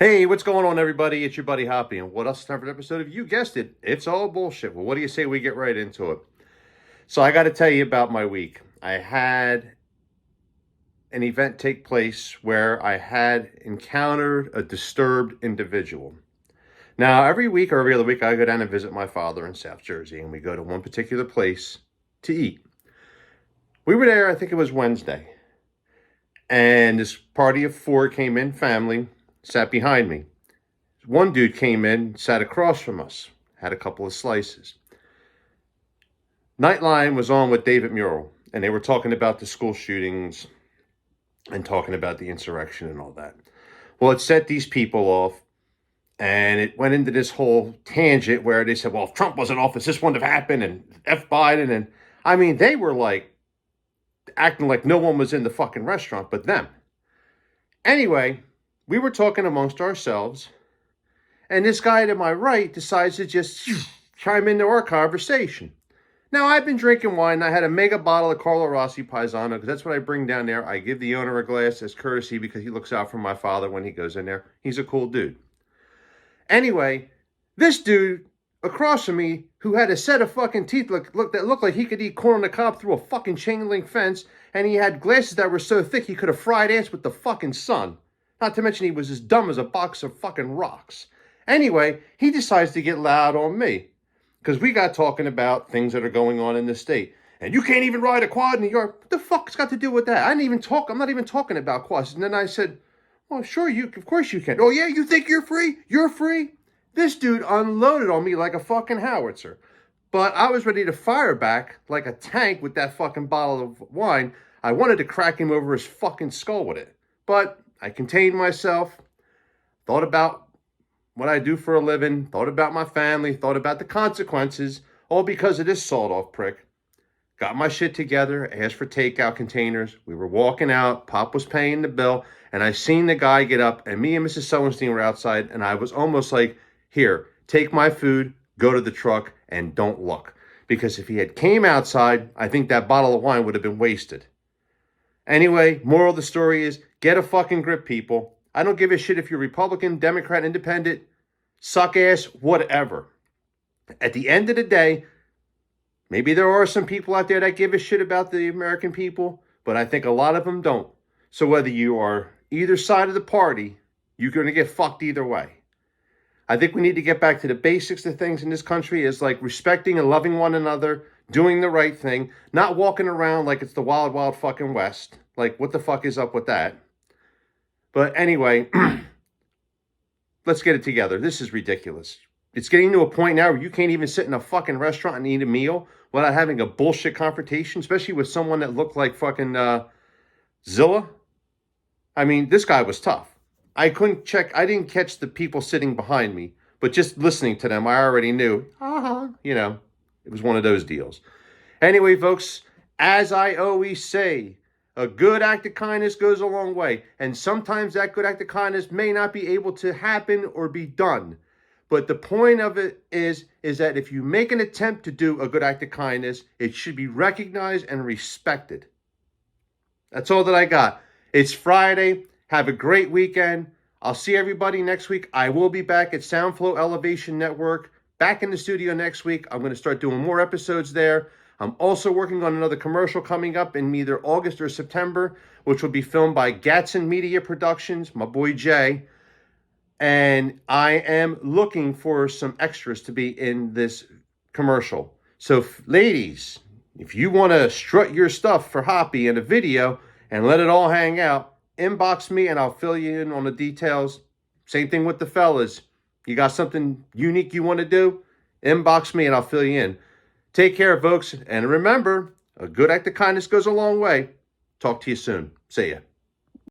Hey, what's going on, everybody? It's your buddy Hoppy, and what else is time for an episode of, you guessed it, It's All Bullshit. Well, what do you say we get right into it? So I got to tell you about my week. I had an event take place where I had encountered a disturbed individual. Now, every week or every other week, I go down and visit my father in South Jersey, and we go to one particular place to eat. We were there, I think it was Wednesday, and this party of four came in, family, sat behind me. One dude came in, sat across from us, had a couple of slices. Nightline was on with David Murrell, and they were talking about the school shootings and talking about the insurrection and all that. Well, it set these people off, and it went into this whole tangent where they said, well, if Trump was in office, this wouldn't have happened, and F. Biden, and I mean, they were like acting like no one was in the fucking restaurant but them. Anyway, we were talking amongst ourselves, and this guy to my right decides to just chime into our conversation. Now, I've been drinking wine. I had a mega bottle of Carlo Rossi Paisano, because that's what I bring down there. I give the owner a glass as courtesy because he looks out for my father when he goes in there. He's a cool dude. Anyway, this dude across from me, who had a set of fucking teeth that looked like he could eat corn on the cob through a fucking chain link fence, and he had glasses that were so thick he could have fried ants with the fucking sun. Not to mention he was as dumb as a box of fucking rocks. Anyway, he decides to get loud on me because we got talking about things that are going on in the state. And you can't even ride a quad in New York. What the fuck's got to do with that? I'm not even talking about quads. And then I said, well, sure, of course you can. Oh, yeah, you think you're free? You're free? This dude unloaded on me like a fucking howitzer. But I was ready to fire back like a tank with that fucking bottle of wine. I wanted to crack him over his fucking skull with it. But I contained myself, thought about what I do for a living, thought about my family, thought about the consequences, all because of this sawed-off prick. Got my shit together, asked for takeout containers. We were walking out. Pop was paying the bill, and I seen the guy get up, and me and Mrs. Sowenstein were outside, and I was almost like, here, take my food, go to the truck, and don't look. Because if he had came outside, I think that bottle of wine would have been wasted. Anyway, moral of the story is, get a fucking grip, people. I don't give a shit if you're Republican, Democrat, Independent, suck ass, whatever. At the end of the day, maybe there are some people out there that give a shit about the American people, but I think a lot of them don't. So whether you are either side of the party, you're going to get fucked either way. I think we need to get back to the basics of things in this country, is like respecting and loving one another, doing the right thing, not walking around like it's the wild, wild fucking West. Like, what the fuck is up with that? But anyway, let's get it together. This is ridiculous. It's getting to a point now where you can't even sit in a fucking restaurant and eat a meal without having a bullshit confrontation, especially with someone that looked like fucking Zilla. I mean, this guy was tough. I didn't catch the people sitting behind me, but just listening to them, I already knew, it was one of those deals. Anyway, folks, as I always say, a good act of kindness goes a long way. And sometimes that good act of kindness may not be able to happen or be done. But the point of it is that if you make an attempt to do a good act of kindness, it should be recognized and respected. That's all that I got. It's Friday. Have a great weekend. I'll see everybody next week. I will be back at Soundflow Elevation Network. Back in the studio next week. I'm going to start doing more episodes there. I'm also working on another commercial coming up in either August or September, which will be filmed by Gatson Media Productions, my boy Jay. And I am looking for some extras to be in this commercial. So, ladies, if you want to strut your stuff for Hoppy in a video and let it all hang out, inbox me and I'll fill you in on the details. Same thing with the fellas. You got something unique you want to do? Inbox me and I'll fill you in. Take care, folks. And remember, a good act of kindness goes a long way. Talk to you soon. See ya.